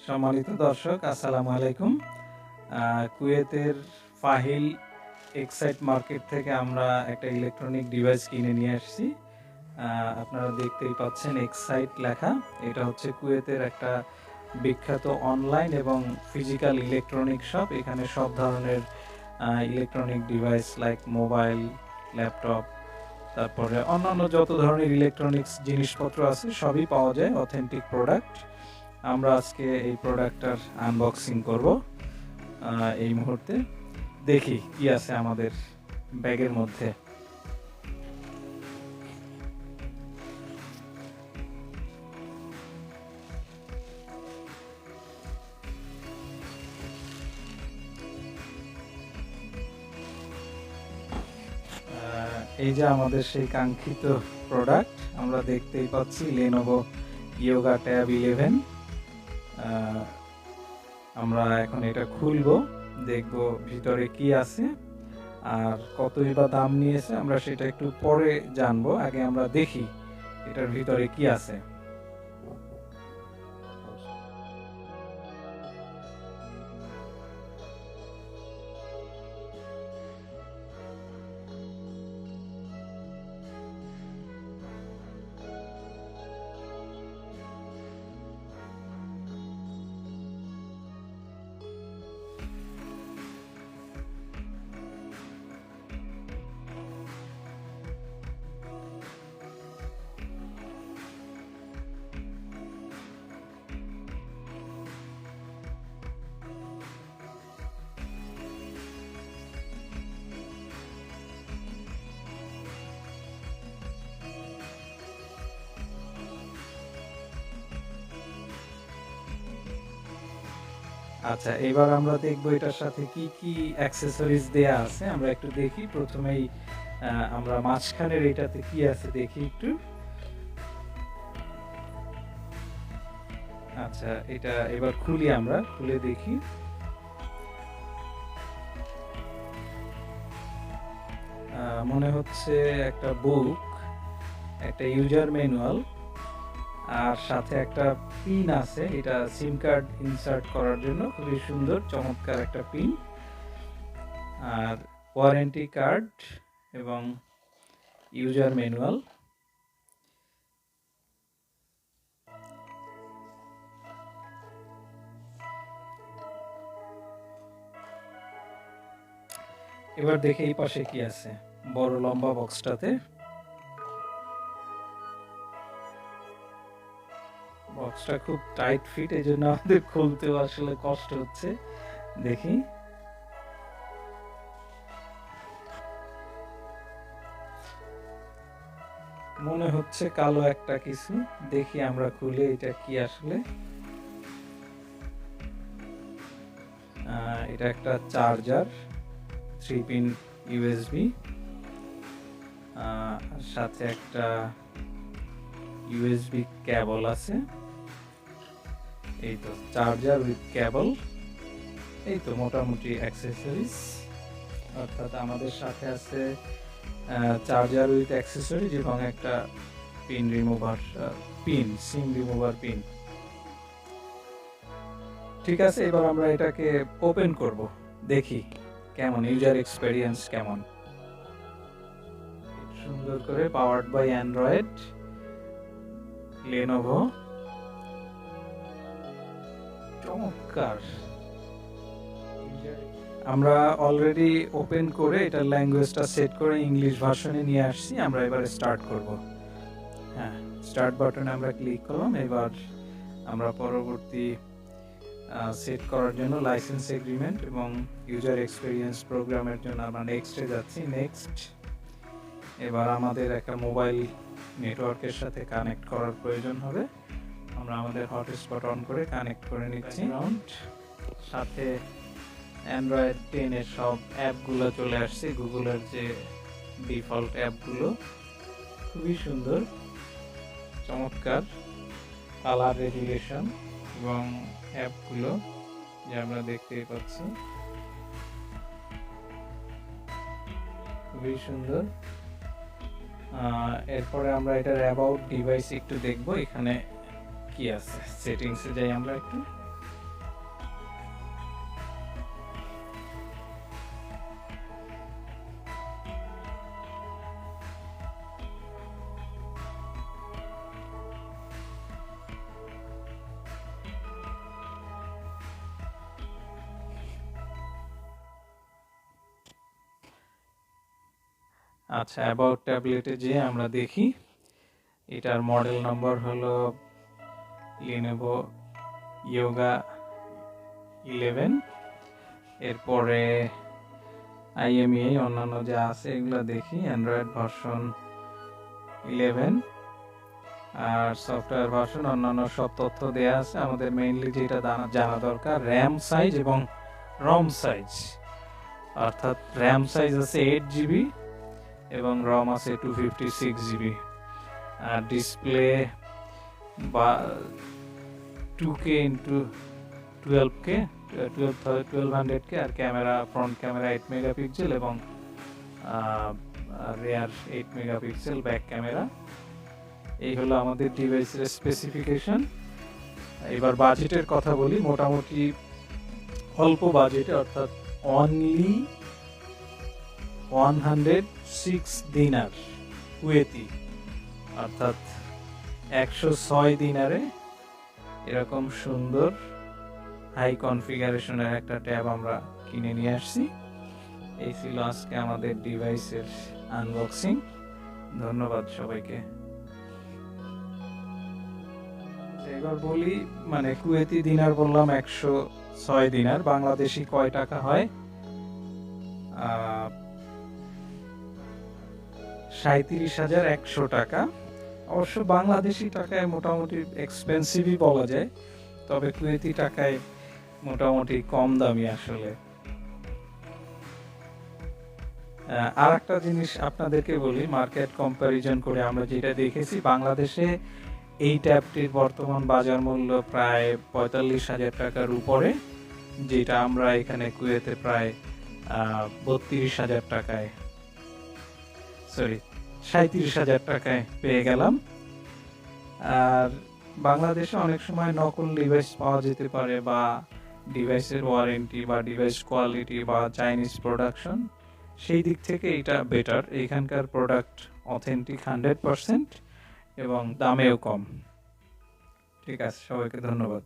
সম্মানিত দর্শক, আসসালামু আলাইকুম। কুয়েতের ফাহিল এক্সাইট মার্কেট থেকে আমরা একটা ইলেকট্রনিক ডিভাইস কিনে নিয়ে আসছি। আপনারা দেখতেই পাচ্ছেন এক্সাইট লেখা। এটা হচ্ছে কুয়েতের একটা বিখ্যাত অনলাইন এবং ফিজিক্যাল ইলেকট্রনিক শপ। এখানে সব ধরনের electronic device like mobile, laptop, তারপরে অন্যান্য যত ধরনের ইলেকট্রনিক্স জিনিসপত্র আছে সবই পাওয়া যায়, অথেন্টিক প্রোডাক্ট। আমরা আজকে এই প্রোডাক্টটার আনবক্সিং করব। এই মুহূর্তে দেখি কি আছে আমাদের ব্যাগের মধ্যে। এই যে আমাদের সেই কাঙ্ক্ষিত প্রোডাক্ট, আমরা দেখতেই পাচ্ছি Lenovo Yoga Tab 11। আমরা এখন এটা খুলবো, দেখব ভিতরে কি আছে আর কতই বা দাম নিয়েছে আমরা সেটা একটু পরে জানবো। আগে আমরা দেখি এটার ভিতরে কি আছে। আচ্ছা, এবার আমরা দেখবো এটার সাথে কি কি অ্যাক্সেসরিজ দেয়া আছে। আমরা একটু দেখি। প্রথমেই আমরা মাঝখানের এটাতে কি আছে দেখি একটু। আচ্ছা, এটা এবার খুলি, আমরা খুলে দেখি। মনে হচ্ছে একটা বুক, একটা ইউজার ম্যানুয়াল, আর সাথে একটা পিন আছে। এটা সিম কার্ড ইনসার্ট করার জন্য খুবই সুন্দর চমৎকার একটা পিন, আর ওয়ারেন্টি কার্ড এবং ইউজার ম্যানুয়াল। এবার দেখে এই পাশে কি আছে বড় লম্বা বক্সটাতে। বক্সটা খুব টাইট ফিট, এই জন্য আমাদের খুলতেও আসলে কষ্ট হচ্ছে। দেখি, মনে হচ্ছে কালো একটা কিছু। দেখি আমরা খুলে এটা কি আসলে। এটা একটা চার্জার, 3 পিন ইউএসবি, সাথে একটা ইউএসবি কেবল আছে। এই তো চার্জার উইথ কেবল। এই তো মোটামুটি অ্যাক্সেসরিজ, অর্থাৎ আমাদের সাথে আছে চার্জার উইথ অ্যাক্সেসরিজ এবং একটা পিন রিমুভার, সিম রিমুভার পিন। ঠিক আছে, এবার আমরা এটাকে ওপেন করব, দেখি কেমন ইউজার এক্সপেরিয়েন্স কেমন। সুন্দর করে পাওয়ার্ড বাই অ্যান্ড্রয়েড, Lenovo, চমৎকার। আমরা অলরেডি ওপেন করে এটার ল্যাঙ্গুয়েজটা সেট করে ইংলিশ ভার্সনে নিয়ে আসছি। আমরা এবারে স্টার্ট করব। হ্যাঁ, স্টার্ট বাটনে আমরা ক্লিক করলাম। এবার আমরা পরবর্তী সেট করার জন্য লাইসেন্স এগ্রিমেন্ট এবং ইউজার এক্সপেরিয়েন্স প্রোগ্রামের জন্য আমরা নেক্সটে যাচ্ছি। নেক্সট। এবার আমাদের একটা মোবাইল নেটওয়ার্কের সাথে কানেক্ট করার প্রয়োজন হবে। আমরা আমাদের হটস্পট অন করে কানেক্ট করে নিচ্ছি। সাথে অ্যান্ড্রয়েড 10 এর সব অ্যাপগুলো চলে আসছে, গুগলের যে ডিফল্ট অ্যাপগুলো। খুবই সুন্দর, চমৎকার কালার রেজুলেশন এবং অ্যাপগুলো যে আমরা দেখতেই পাচ্ছি, খুবই সুন্দর। এরপরে আমরা এটার অ্যাবাউট ডিভাইস একটু দেখব, এখানে কি আছে। সেটিংসে যাই আমরা একটু। আচ্ছা, অ্যাবাউট ট্যাবলেটে যে আমরা দেখি এটার মডেল নম্বর হলো Lenovo Yoga 11। এরপরে IMEI অন্যান্য যা আছে এগুলো দেখি। অ্যান্ড্রয়েড ভার্সন 11 আর সফটওয়্যার ভার্সন অন্যান্য সব তথ্য দেয়া আছে। আমাদের মেইনলি যেটা জানা দরকার র্যাম সাইজ এবং রম সাইজ, অর্থাৎ র্যাম সাইজ আছে 8 GB এবং রম আছে 256 GB, আর ডিসপ্লে বা 2K ইন্টু 1200K, আর ক্যামেরা ফ্রন্ট ক্যামেরা 8 মেগাপিক্সেল এবং রেয়ার 8 মেগাপিক্সেল ব্যাক ক্যামেরা। এই হলো আমাদের ডিভাইসের স্পেসিফিকেশন। এবার বাজেটের কথা বলি। মোটামুটি অল্প বাজেটে, অর্থাৎ অনলি 106 দিনার কুয়েতি, অর্থাৎ 106 দিনারে এরকম সুন্দর হাই কনফিগারেশনের একটা ট্যাব আমরা কিনে নিয়ে আসছি। এই ছিল আজকে আমাদের ডিভাইসের আনবক্সিং। ধন্যবাদ সবাইকে। এবার বলি, মানে কুয়েতি দিনার বললাম 106 দিনার, বাংলাদেশি কয় টাকা হয়? 37,100 টাকা। অবশ্য বাংলাদেশি টাকায় মোটামুটি এক্সপেন্সিভই বলা যায়, তবে কুয়েতি টাকায় মোটামুটি কম দামি আসলে। আর একটা জিনিস আপনাদেরকে বলি, মার্কেট কম্প্যারিজন করে আমরা যেটা দেখেছি, বাংলাদেশে এই ট্যাবটির বর্তমান বাজার মূল্য প্রায় 45,000 টাকার উপরে, যেটা আমরা এখানে কুয়েতে প্রায় 37,000 টাকায় পেয়ে গেলাম। আর বাংলাদেশে অনেক সময় নকল ডিভাইস পাওয়া যেতে পারে, বা ডিভাইসের ওয়ারেন্টি বা ডিভাইস কোয়ালিটি বা চাইনিজ প্রোডাকশন, সেই দিক থেকে এটা বেটার। এখানকার প্রোডাক্ট অথেন্টিক 100% এবং দামেও কম। ঠিক আছে, সবাইকে ধন্যবাদ।